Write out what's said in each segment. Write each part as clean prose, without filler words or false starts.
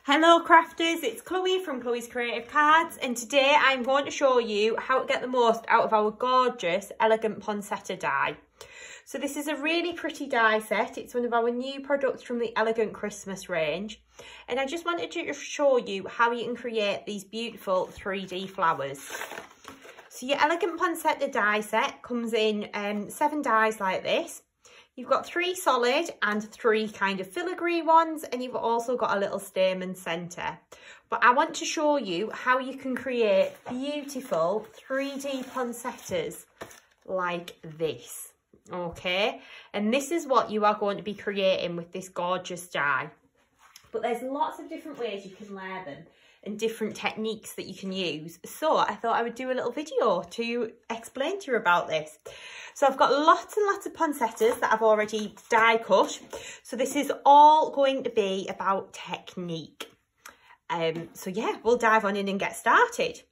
Hello crafters, it's Chloe from Chloe's Creative Cards, and today I'm going to show you how to get the most out of our gorgeous Elegant Poinsettia die. So this is a really pretty die set. It's one of our new products from the Elegant Christmas range, and I just wanted to show you how you can create these beautiful 3D flowers. So your Elegant Poinsettia die set comes in 7 dies like this. You've got 3 solid and 3 kind of filigree ones, and you've also got a little stamen centre. But I want to show you how you can create beautiful 3D poinsettias like this, okay? And this is what you are going to be creating with this gorgeous die. But there's lots of different ways you can layer them and different techniques that you can use. So I thought I would do a little video to explain to you about this. So I've got lots and lots of poinsettias that I've already die cut. So this is all going to be about technique. So yeah, we'll dive on in and get started.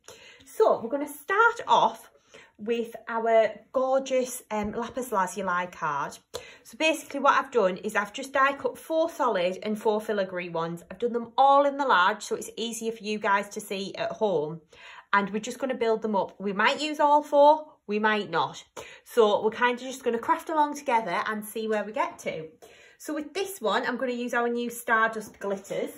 So we're going to start off with our gorgeous Lapis Lazuli card. So basically what I've done is I've just die cut 4 solid and 4 filigree ones. I've done them all in the large so it's easier for you guys to see at home. And we're just going to build them up. We might use all 4, we might not. So we're kind of just going to craft along together and see where we get to. So with this one, I'm going to use our new Stardust glitters.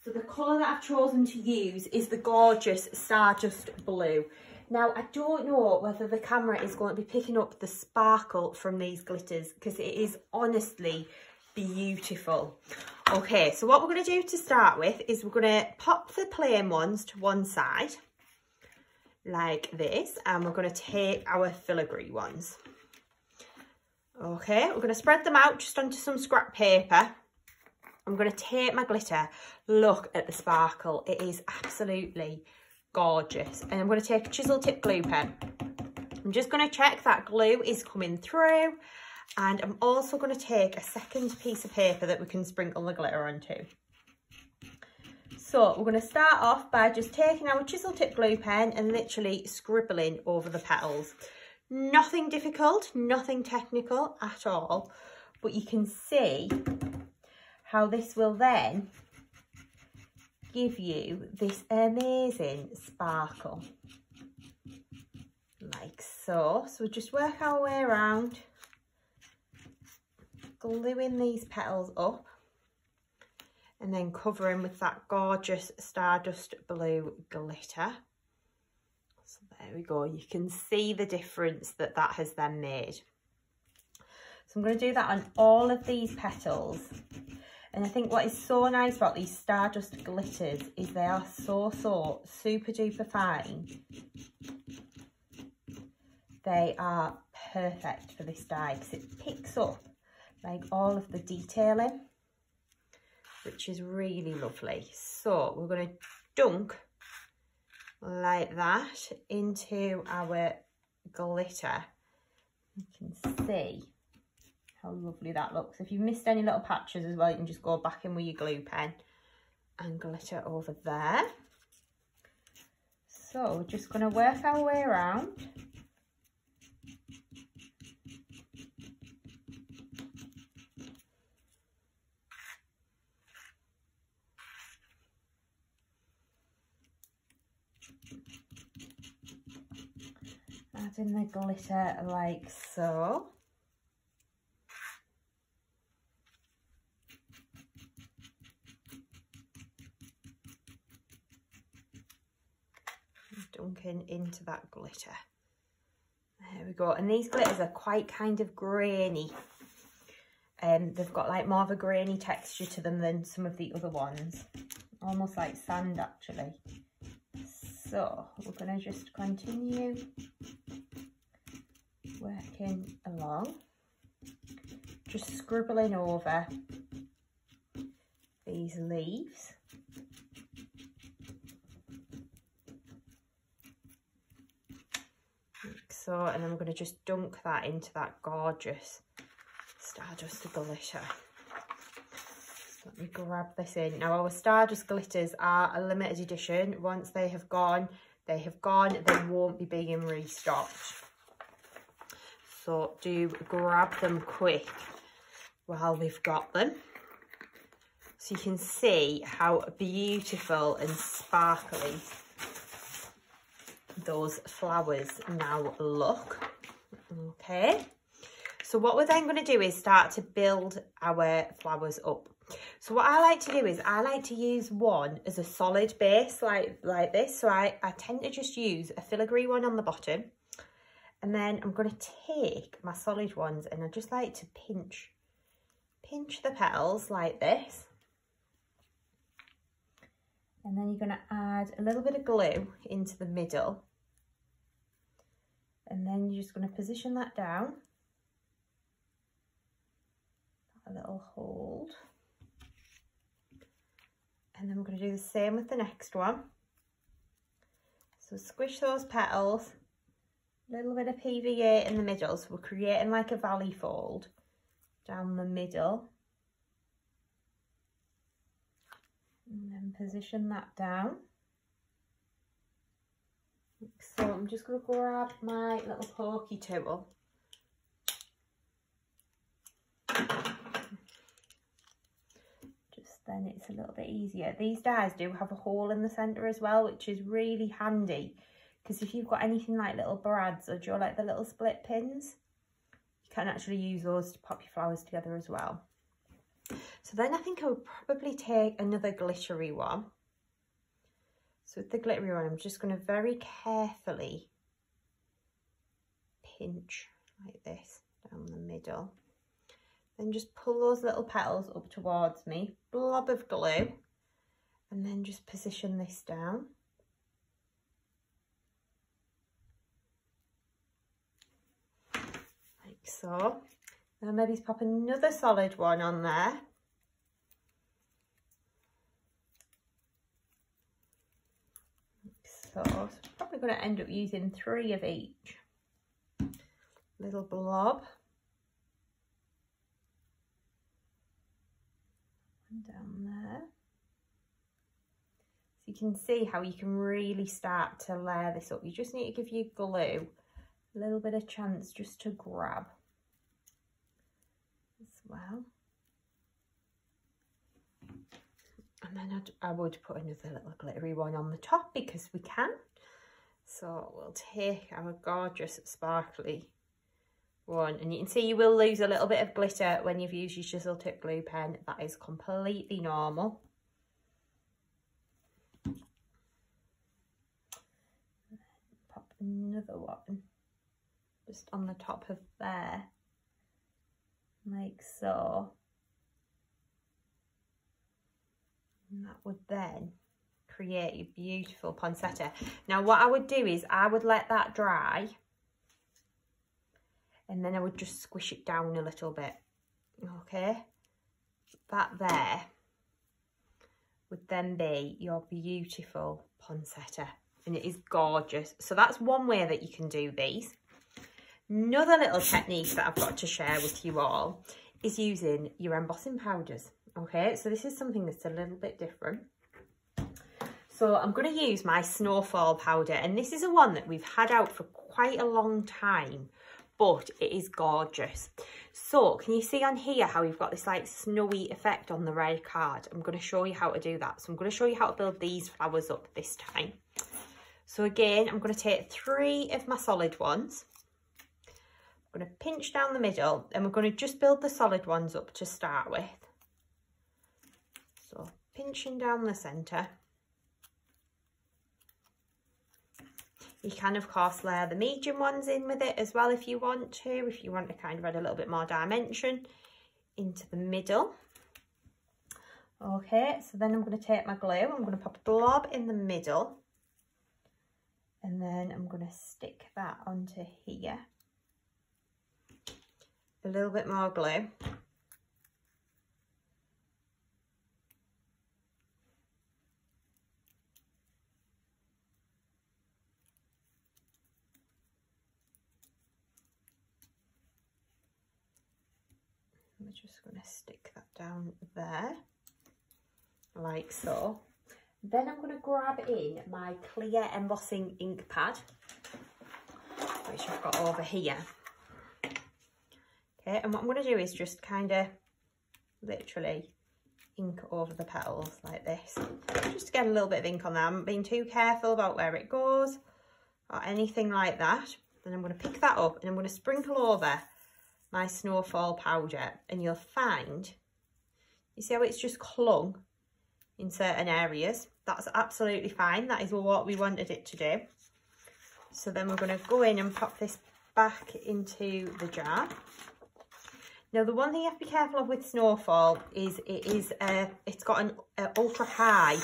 So the colour that I've chosen to use is the gorgeous Stardust blue. Now, I don't know whether the camera is going to be picking up the sparkle from these glitters because it is honestly beautiful. Okay, so what we're going to do to start with is we're going to pop the plain ones to one side like this, and we're going to take our filigree ones. Okay, we're going to spread them out just onto some scrap paper. I'm going to take my glitter. Look at the sparkle. It is absolutely gorgeous. And I'm going to take a chisel tip glue pen. I'm just going to check that glue is coming through, and I'm also going to take a second piece of paper that we can sprinkle the glitter onto. So we're going to start off by just taking our chisel tip glue pen and literally scribbling over the petals. Nothing difficult, nothing technical at all, but you can see how this will then give you this amazing sparkle like so. So we just work our way around, gluing these petals up and then covering with that gorgeous Stardust blue glitter. So there we go, you can see the difference that that has then made. So I'm going to do that on all of these petals. And I think what is so nice about these Stardust glitters is they are so super duper fine. They are perfect for this die because it picks up like all of the detailing, which is really lovely. So we're going to dunk like that into our glitter. You can see how lovely that looks. If you've missed any little patches as well, you can just go back in with your glue pen and glitter over there. So we're just going to work our way around. Adding the glitter like so. Dunking into that glitter. There we go. And these glitters are quite kind of grainy. They've got like more of a grainy texture to them than some of the other ones. Almost like sand actually. So we're going to just continue working along. Just scribbling over these leaves. So, and then we're going to just dunk that into that gorgeous Stardust glitter. So let me grab this in. Now our Stardust glitters are a limited edition. Once they have gone, they have gone. They won't be being restocked. So do grab them quick while we've got them. So you can see how beautiful and sparkly those flowers now look. Okay, so what we're then going to do is start to build our flowers up. So what I like to do is I like to use one as a solid base like this. So I tend to just use a filigree one on the bottom, and then I'm going to take my solid ones and I just like to pinch the petals like this. And then you're going to add a little bit of glue into the middle. And then you're just going to position that down. A little hold. And then we're going to do the same with the next one. So squish those petals. A little bit of PVA in the middle. So we're creating like a valley fold down the middle. And then position that down. So I'm just going to grab my little pokey tool. Just then it's a little bit easier. These dies do have a hole in the centre as well, which is really handy. Because if you've got anything like little brads or do you like the little split pins, you can actually use those to pop your flowers together as well. So then I think I would probably take another glittery one. So with the glittery one, I'm just going to very carefully pinch like this down the middle. Then just pull those little petals up towards me, blob of glue, and then just position this down. Like so. Then maybe pop another solid one on there. So I'm probably going to end up using 3 of each. Little blob. And down there. So you can see how you can really start to layer this up. You just need to give your glue a little bit of chance just to grab as well. And then I would put another little glittery one on the top because we can. So we'll take our gorgeous sparkly one, and you can see you will lose a little bit of glitter when you've used your chisel tip glue pen. That is completely normal. Pop another one just on the top of there, like so. And that would then create a beautiful poinsettia. Now what I would do is I would let that dry, and then I would just squish it down a little bit. Okay, that there would then be your beautiful poinsettia, and it is gorgeous. So that's one way that you can do these. Another little technique that I've got to share with you all is using your embossing powders. Okay, so this is something that's a little bit different. So I'm going to use my Snowfall powder, and this is a one that we've had out for quite a long time, but it is gorgeous. So can you see on here how we've got this like snowy effect on the red card? I'm going to show you how to do that. So I'm going to show you how to build these flowers up this time. So again, I'm going to take 3 of my solid ones. I'm going to pinch down the middle, and we're going to just build the solid ones up to start with. So pinching down the centre. You can of course layer the medium ones in with it as well if you want to kind of add a little bit more dimension into the middle. Okay, so then I'm going to take my glue, I'm going to pop a blob in the middle, and then I'm going to stick that onto here. A little bit more glue. I'm just going to stick that down there, like so. Then I'm going to grab in my clear embossing ink pad, which I've got over here. Okay, and what I'm going to do is just kind of literally ink over the petals like this, just to get a little bit of ink on there. I haven't been too careful about where it goes or anything like that. Then I'm going to pick that up and I'm going to sprinkle over my Snowfall powder, and you'll find, you see how it's just clung in certain areas? That's absolutely fine. That is what we wanted it to do. So then we're going to go in and pop this back into the jar. Now, the one thing you have to be careful of with Snowfall is it's got an ultra high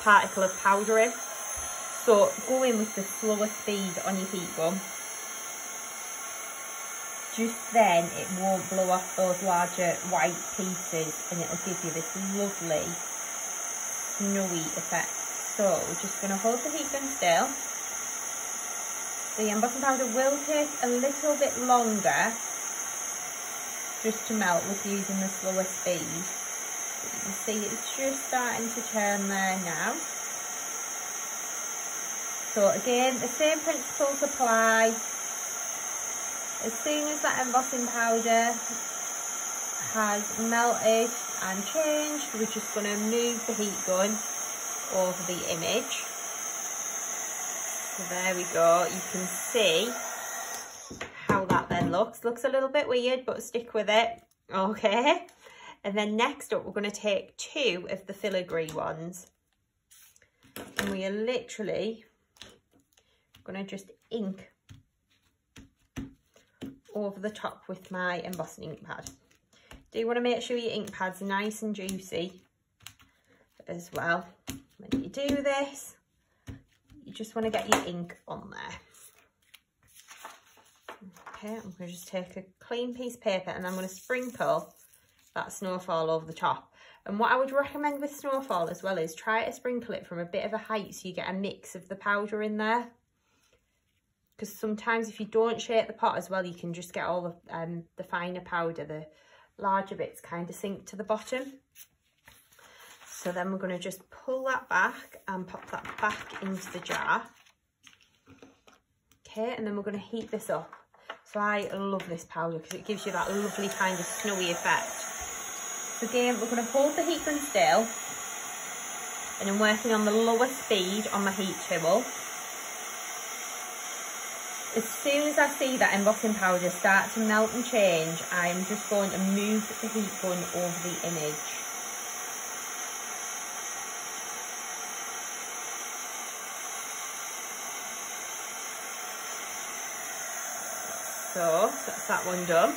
particle of powder in. So go in with the slower speed on your heat gun. Just then it won't blow off those larger white pieces, and it'll give you this lovely snowy effect. So we're just going to hold the heat gun still. The embossing powder will take a little bit longer just to melt with using the slower speed. But you can see it's just starting to turn there now. So again, the same principles apply. As soon as that embossing powder has melted and changed, we're just going to move the heat gun over the image. So there we go. You can see how that then looks. Looks a little bit weird, but stick with it. Okay. And then next up, we're going to take 2 of the filigree ones. And we are literally going to just ink over the top with my embossing ink pad. Do you want to make sure your ink pad's nice and juicy as well. When you do this, you just want to get your ink on there. Okay, I'm going to just take a clean piece of paper and I'm going to sprinkle that Snowfall over the top. And what I would recommend with Snowfall as well is try to sprinkle it from a bit of a height so you get a mix of the powder in there. Because sometimes if you don't shake the pot as well, you can just get all the finer powder, the larger bits kind of sink to the bottom. So then we're going to just pull that back and pop that back into the jar. Okay, and then we're going to heat this up. So I love this powder because it gives you that lovely kind of snowy effect. So again, we're going to hold the heat gun still, and I'm working on the lower speed on my heat tool. As soon as I see that embossing powder start to melt and change, I'm just going to move the heat gun over the image. So that's that one done.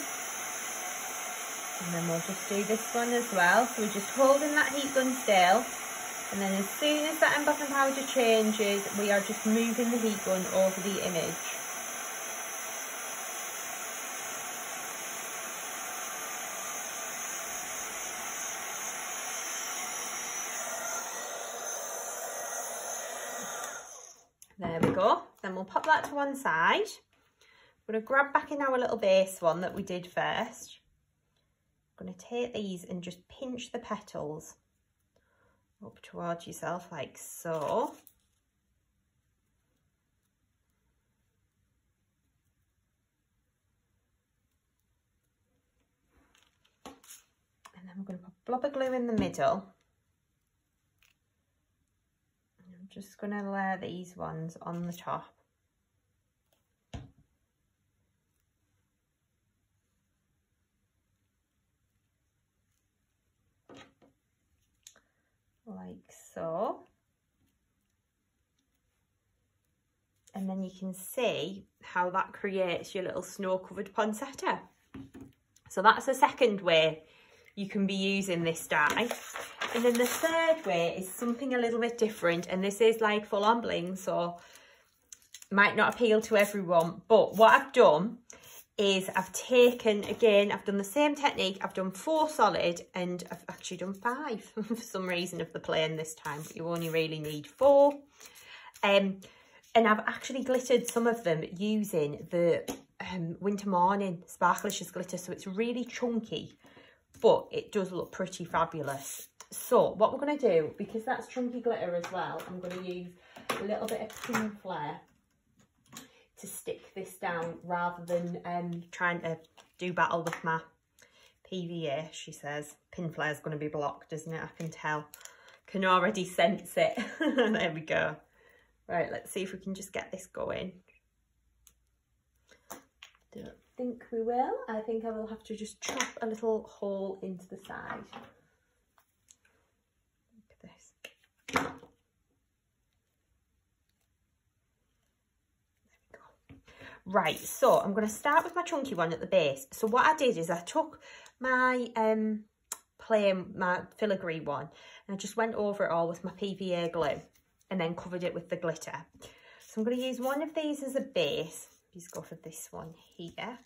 And then we'll just do this one as well. So we're just holding that heat gun still. And then as soon as that embossing powder changes, we are just moving the heat gun over the image. There we go. Then we'll pop that to one side. I'm going to grab back in our little base one that we did first. I'm going to take these and just pinch the petals up towards yourself like so. And then we're going to put a blob of glue in the middle. I'm just going to layer these ones on the top. Like so. And then you can see how that creates your little snow-covered poinsettia. So that's the second way you can be using this die. And then the third way is something a little bit different, and this is like full-on bling, so might not appeal to everyone. But what I've done is I've taken, again, I've done the same technique. I've done 4 solid and I've actually done 5 for some reason of the plain this time, but you only really need 4. And I've actually glittered some of them using the Winter Morning Sparkelicious glitter, so it's really chunky, but it does look pretty fabulous. So what we're going to do, because that's chunky glitter as well, I'm going to use a little bit of Pinflair to stick this down rather than trying to do battle with my PVA, she says. Pinflair's going to be blocked, isn't it? I can tell. Can already sense it. There we go. Right, let's see if we can just get this going. Don't think we will. I think I will have to just chop a little hole into the side. Look at this. There we go. Right, so I'm going to start with my chunky one at the base. So what I did is I took my my filigree one, and I just went over it all with my PVA glue and then covered it with the glitter. So I'm going to use one of these as a base. Just go for this one here,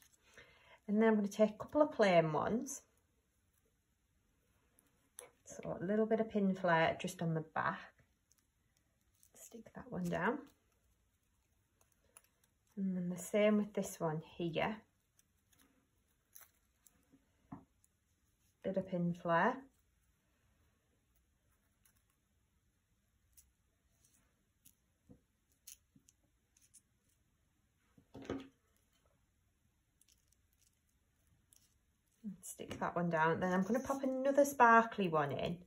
and then I'm going to take a couple of plain ones. So a little bit of Pinflair just on the back. Stick that one down, and then the same with this one here. Bit of Pinflair. Stick that one down. Then I'm going to pop another sparkly one in,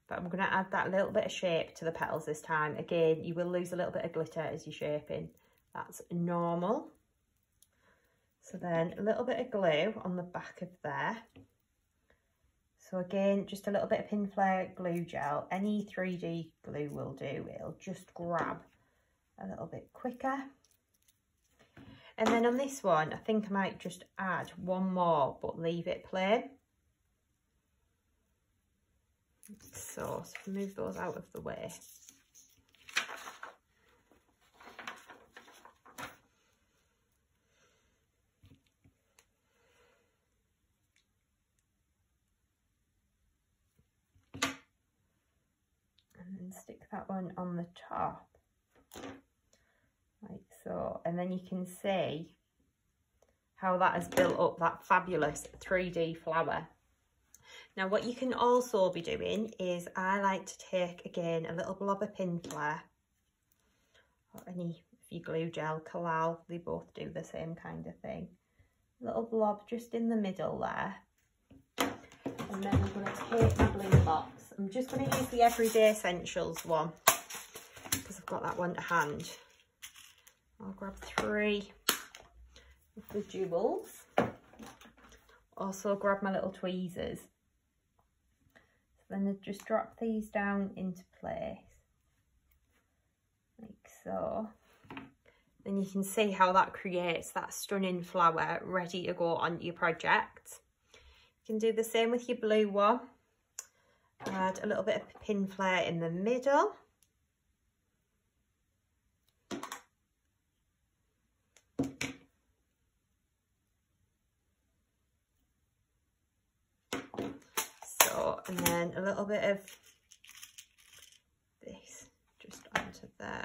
but I'm going to add that little bit of shape to the petals this time. Again, you will lose a little bit of glitter as you're shaping. That's normal. So then a little bit of glue on the back of there. So again, just a little bit of Pinflair glue gel. Any 3D glue will do. It'll just grab a little bit quicker. And then on this one, I think I might just add one more, but leave it plain. So move those out of the way. And then stick that one on the top. Like so, and then you can see how that has built up that fabulous 3D flower. Now what you can also be doing is, I like to take again a little blob of Pinflair, or any of your glue gel, Kalal, they both do the same kind of thing. A little blob just in the middle there, and then I'm going to take my Bling box. I'm just going to use the Everyday Essentials one because I've got that one to hand. I'll grab 3 of the jewels. Also grab my little tweezers. So then I just drop these down into place, like so. Then you can see how that creates that stunning flower ready to go on your project. You can do the same with your blue one. Add a little bit of Pinflair in the middle. And then a little bit of this just onto there.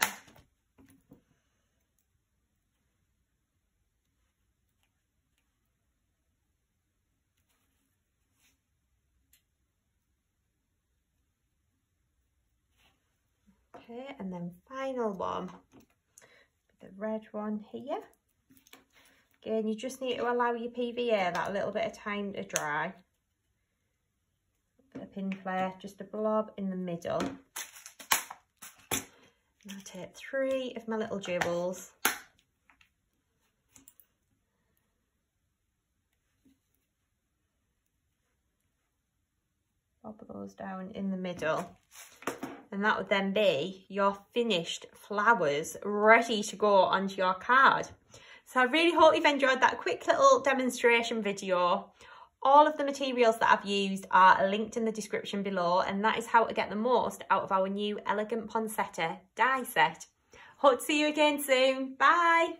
Okay, and then final one, the red one here. Again, you just need to allow your PVA that little bit of time to dry. A Pinflair, just a blob in the middle. And I'll take 3 of my little jewels. Pop those down in the middle. And that would then be your finished flowers ready to go onto your card. So I really hope you've enjoyed that quick little demonstration video. All of the materials that I've used are linked in the description below, and that is how to get the most out of our new Elegant Poinsettia die set. Hope to see you again soon. Bye!